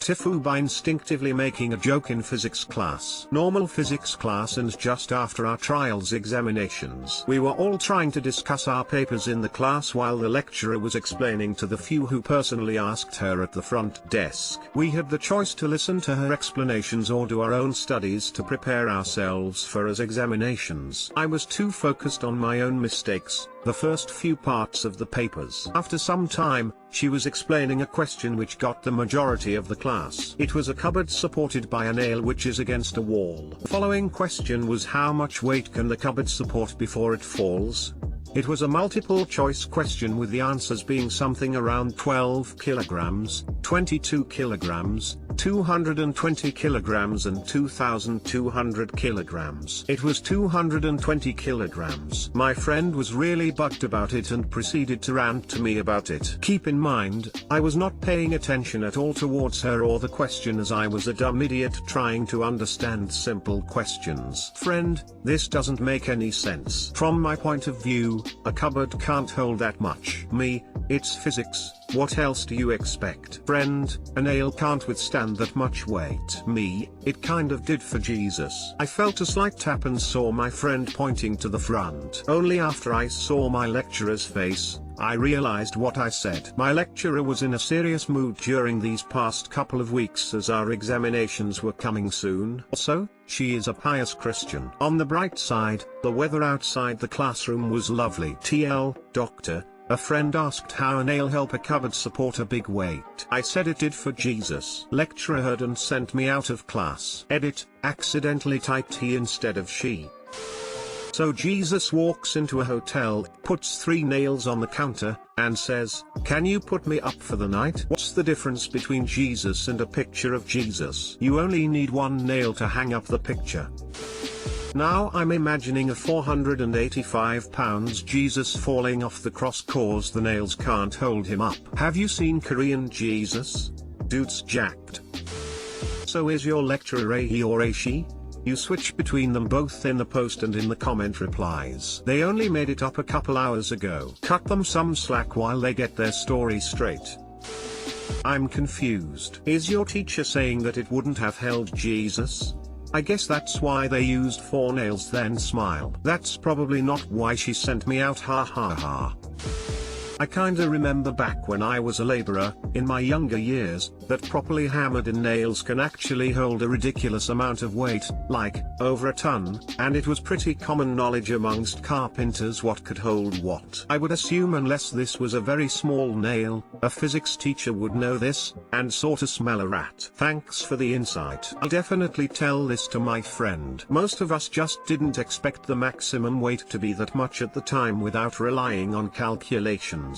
TIFU by instinctively making a joke in physics class. Normal physics class, and just after our trials examinations. We were all trying to discuss our papers in the class while the lecturer was explaining to the few who personally asked her at the front desk. We had the choice to listen to her explanations or do our own studies to prepare ourselves for as examinations. I was too focused on my own mistakes, the first few parts of the papers. After some time, she was explaining a question which got the majority of the class. It was a cupboard supported by a nail which is against a wall. The following question was, how much weight can the cupboard support before it falls? It was a multiple choice question with the answers being something around 12 kilograms, 22 kilograms, 220 kilograms and 2,200 kilograms. It was 220 kilograms. My friend was really bugged about it and proceeded to rant to me about it. Keep in mind, I was not paying attention at all towards her or the question, as I was a dumb idiot trying to understand simple questions. Friend, this doesn't make any sense. From my point of view, a cupboard can't hold that much. Me, it's physics. What else do you expect? Friend, a nail can't withstand that much weight. Me, it kind of did for Jesus. I felt a slight tap and saw my friend pointing to the front. Only after I saw my lecturer's face, I realized what I said. My lecturer was in a serious mood during these past couple of weeks as our examinations were coming soon. Also, she is a pious Christian. On the bright side, the weather outside the classroom was lovely. Doctor, a friend asked how a nail help a cupboard support a big weight. I said it did for Jesus. Lecturer heard and sent me out of class. Edit, accidentally typed he instead of she. So Jesus walks into a hotel, puts 3 nails on the counter, and says, "Can you put me up for the night?" What's the difference between Jesus and a picture of Jesus? You only need 1 nail to hang up the picture. Now I'm imagining a 485 pounds Jesus falling off the cross cause the nails can't hold him up. Have you seen Korean Jesus? Dude's jacked. So is your lecturer a he or a she? You switch between them both in the post and in the comment replies. They only made it up a couple hours ago. Cut them some slack while they get their story straight. I'm confused. Is your teacher saying that it wouldn't have held Jesus? I guess that's why they used 4 nails, then smile. That's probably not why she sent me out, ha ha ha. I kinda remember back when I was a laborer, in my younger years, that properly hammered in nails can actually hold a ridiculous amount of weight, like, over a ton, and it was pretty common knowledge amongst carpenters what could hold what. I would assume unless this was a very small nail, a physics teacher would know this, and sorta smell a rat. Thanks for the insight. I'll definitely tell this to my friend. Most of us just didn't expect the maximum weight to be that much at the time without relying on calculations.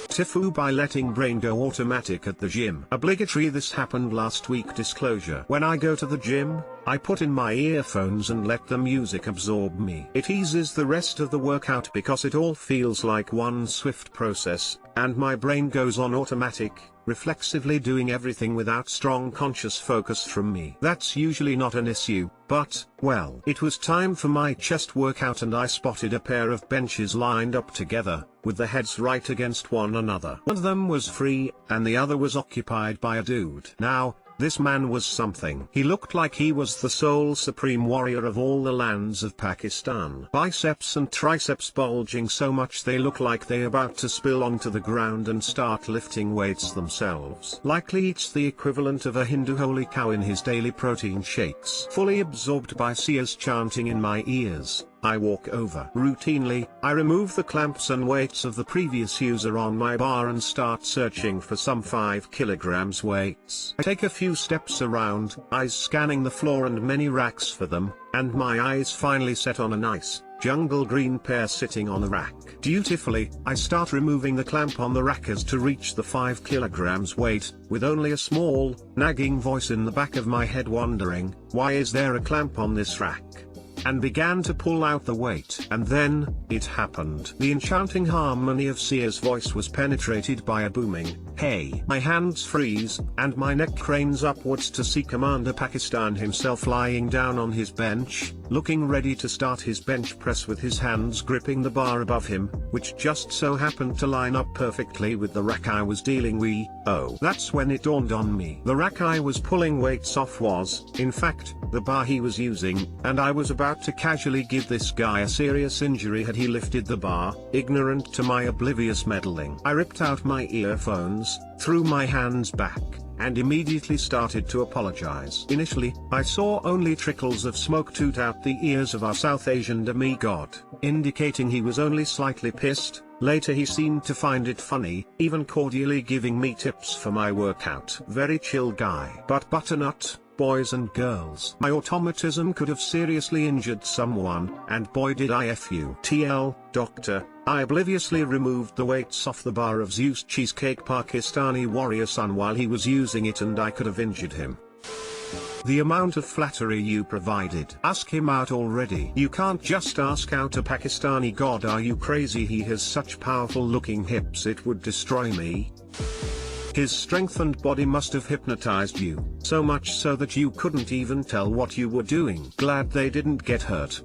TIFU by letting brain go automatic at the gym. Obligatory. This happened last week. Disclosure. When I go to the gym, I put in my earphones and let the music absorb me. It eases the rest of the workout because it all feels like one swift process, and my brain goes on automatic, reflexively doing everything without strong conscious focus from me. That's usually not an issue, but, well, it was time for my chest workout and I spotted a pair of benches lined up together, with the heads right against one another. One of them was free, and the other was occupied by a dude. Now, this man was something. He looked like he was the sole supreme warrior of all the lands of Pakistan. Biceps and triceps bulging so much they look like they're about to spill onto the ground and start lifting weights themselves. Likely eats the equivalent of a Hindu holy cow in his daily protein shakes. Fully absorbed by seers chanting in my ears, I walk over. Routinely, I remove the clamps and weights of the previous user on my bar and start searching for some 5 kilograms weights. I take a few steps around, eyes scanning the floor and many racks for them, and my eyes finally set on a nice, jungle green pair sitting on a rack. Dutifully, I start removing the clamp on the rack as to reach the 5 kilograms weight, with only a small, nagging voice in the back of my head wondering, why is there a clamp on this rack? and began to pull out the weight. And then, it happened. The enchanting harmony of Sia's voice was penetrated by a booming, "Hey!" My hands freeze, and my neck cranes upwards to see Commander Pakistan himself lying down on his bench, looking ready to start his bench press with his hands gripping the bar above him, which just so happened to line up perfectly with the rack I was dealing with. Oh, that's when it dawned on me. The rack I was pulling weights off was, in fact, the bar he was using, and I was about to casually give this guy a serious injury had he lifted the bar, ignorant to my oblivious meddling. I ripped out my earphones, threw my hands back, and immediately started to apologize. Initially, I saw only trickles of smoke toot out the ears of our South Asian demigod, indicating he was only slightly pissed. Later he seemed to find it funny, even cordially giving me tips for my workout. Very chill guy. But butternut, boys and girls, my automatism could have seriously injured someone, and boy did I fu. TL, doctor, I obliviously removed the weights off the bar of Zeus Cheesecake Pakistani warrior son while he was using it, and I could have injured him. The amount of flattery you provided. Ask him out already. You can't just ask out a Pakistani god. Are you crazy? He has such powerful looking hips it would destroy me. His strengthened body must have hypnotized you, so much so that you couldn't even tell what you were doing. Glad they didn't get hurt.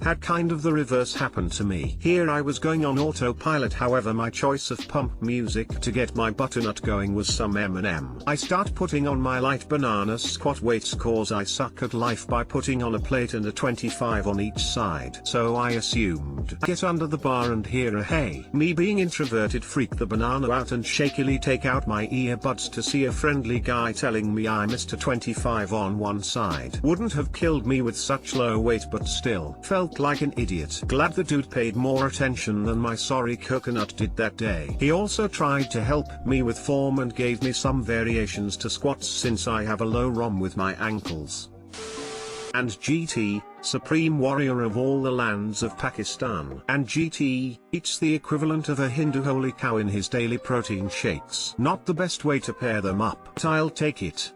Had kind of the reverse happen to me. Here I was going on autopilot, however my choice of pump music to get my butternut going was some Eminem. I start putting on my light banana squat weights cause I suck at life by putting on a plate and a 25 on each side. So I assumed I get under the bar and hear a hey. Me being introverted freak the banana out and shakily take out my earbuds to see a friendly guy telling me I missed a 25 on one side. Wouldn't have killed me with such low weight, but still felt like an idiot. Glad the dude paid more attention than my sorry coconut did that day. He also tried to help me with form and gave me some variations to squats since I have a low ROM with my ankles. And GT, supreme warrior of all the lands of Pakistan. And GT eats the equivalent of a Hindu holy cow in his daily protein shakes. Not the best way to pair them up, but I'll take it.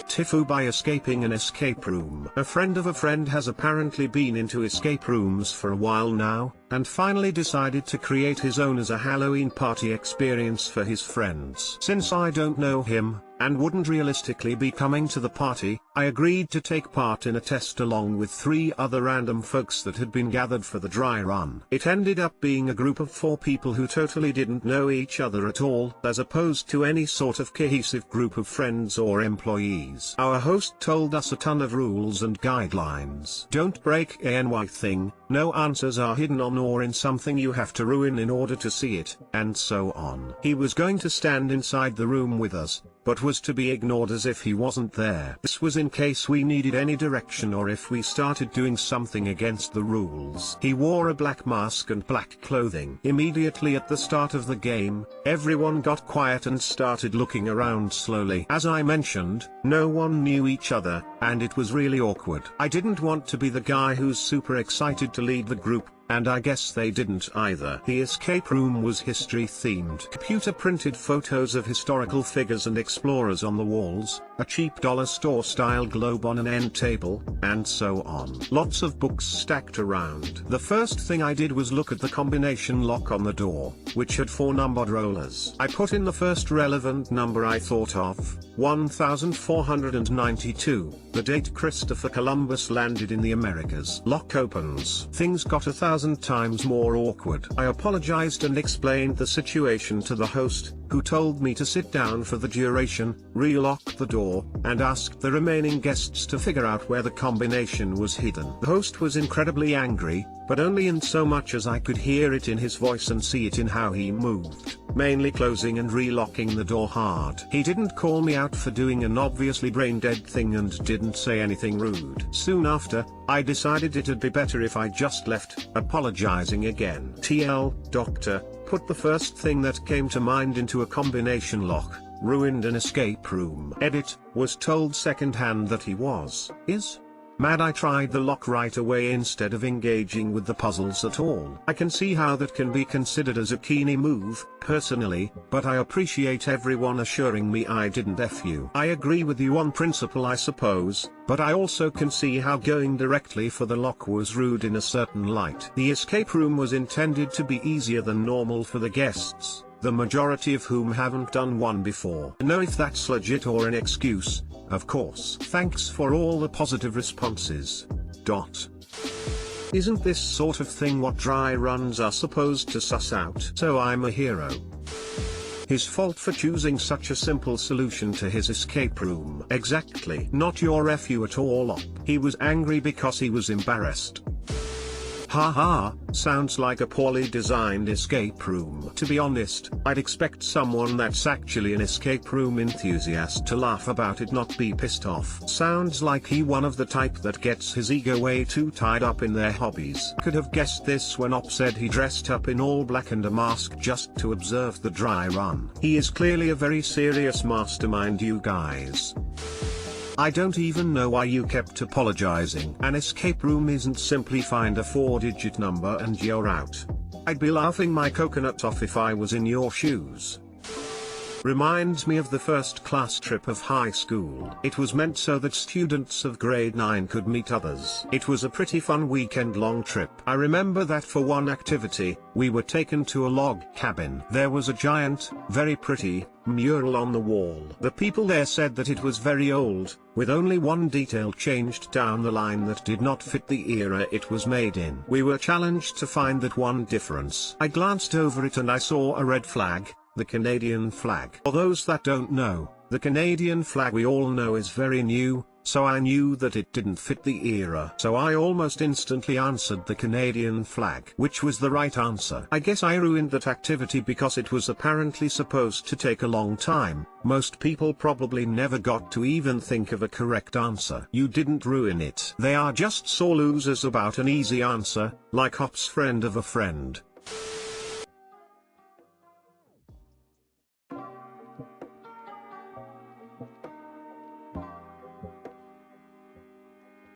TIFU By escaping an escape room. A friend of a friend has apparently been into escape rooms for a while now, and finally decided to create his own as a Halloween party experience for his friends. Since I don't know him, and wouldn't realistically be coming to the party, I agreed to take part in a test along with 3 other random folks that had been gathered for the dry run. It ended up being a group of 4 people who totally didn't know each other at all, as opposed to any sort of cohesive group of friends or employees. Our host told us a ton of rules and guidelines. Don't break any thing, no answers are hidden on or in something you have to ruin in order to see it, and so on. He was going to stand inside the room with us, but was to be ignored as if he wasn't there. This was in case we needed any direction or if we started doing something against the rules. He wore a black mask and black clothing. Immediately at the start of the game, everyone got quiet and started looking around slowly. As I mentioned, no one knew each other, and it was really awkward. I didn't want to be the guy who's super excited to lead the group, and I guess they didn't either. The escape room was history themed. Computer printed photos of historical figures and explorers on the walls, a cheap dollar store style globe on an end table, and so on. Lots of books stacked around. The first thing I did was look at the combination lock on the door, which had 4 numbered rollers. I put in the first relevant number I thought of, 1492, the date Christopher Columbus landed in the Americas. Lock opens. Things got 1,000 times more awkward. I apologized and explained the situation to the host, who told me to sit down for the duration, relock the door, and asked the remaining guests to figure out where the combination was hidden. The host was incredibly angry, but only in so much as I could hear it in his voice and see it in how he moved, mainly closing and relocking the door hard. He didn't call me out for doing an obviously brain-dead thing and didn't say anything rude. Soon after, I decided it'd be better if I just left, apologizing again. TL, doctor, put the first thing that came to mind into a combination lock, ruined an escape room. Edit, was told secondhand that he is Mad I tried the lock right away instead of engaging with the puzzles at all. I can see how that can be considered as a keeny move, personally, but I appreciate everyone assuring me I didn't F you. I agree with you on principle I suppose, but I also can see how going directly for the lock was rude in a certain light. The escape room was intended to be easier than normal for the guests, the majority of whom haven't done one before. I know if that's legit or an excuse, of course. Thanks for all the positive responses. Isn't this sort of thing what dry runs are supposed to suss out? So I'm a hero. His fault for choosing such a simple solution to his escape room. Exactly. Not your FU at all. He was angry because he was embarrassed. Haha, sounds like a poorly designed escape room. To be honest, I'd expect someone that's actually an escape room enthusiast to laugh about it, not be pissed off. Sounds like he one of the type that gets his ego way too tied up in their hobbies. Could have guessed this when Op said he dressed up in all black and a mask just to observe the dry run. He is clearly a very serious mastermind, you guys. I don't even know why you kept apologizing. An escape room isn't simply find a 4-digit number and you're out. I'd be laughing my coconut off if I was in your shoes. Reminds me of the first class trip of high school. It was meant so that students of grade 9 could meet others. It was a pretty fun weekend-long trip. I remember that for one activity, we were taken to a log cabin. There was a giant, very pretty, mural on the wall. The people there said that it was very old, with only one detail changed down the line that did not fit the era it was made in. We were challenged to find that one difference. I glanced over it and I saw a red flag. The Canadian flag. For those that don't know, the Canadian flag we all know is very new, so I knew that it didn't fit the era. So I almost instantly answered the Canadian flag, which was the right answer. I guess I ruined that activity because it was apparently supposed to take a long time. Most people probably never got to even think of a correct answer. You didn't ruin it. They are just sore losers about an easy answer, like Hop's friend of a friend.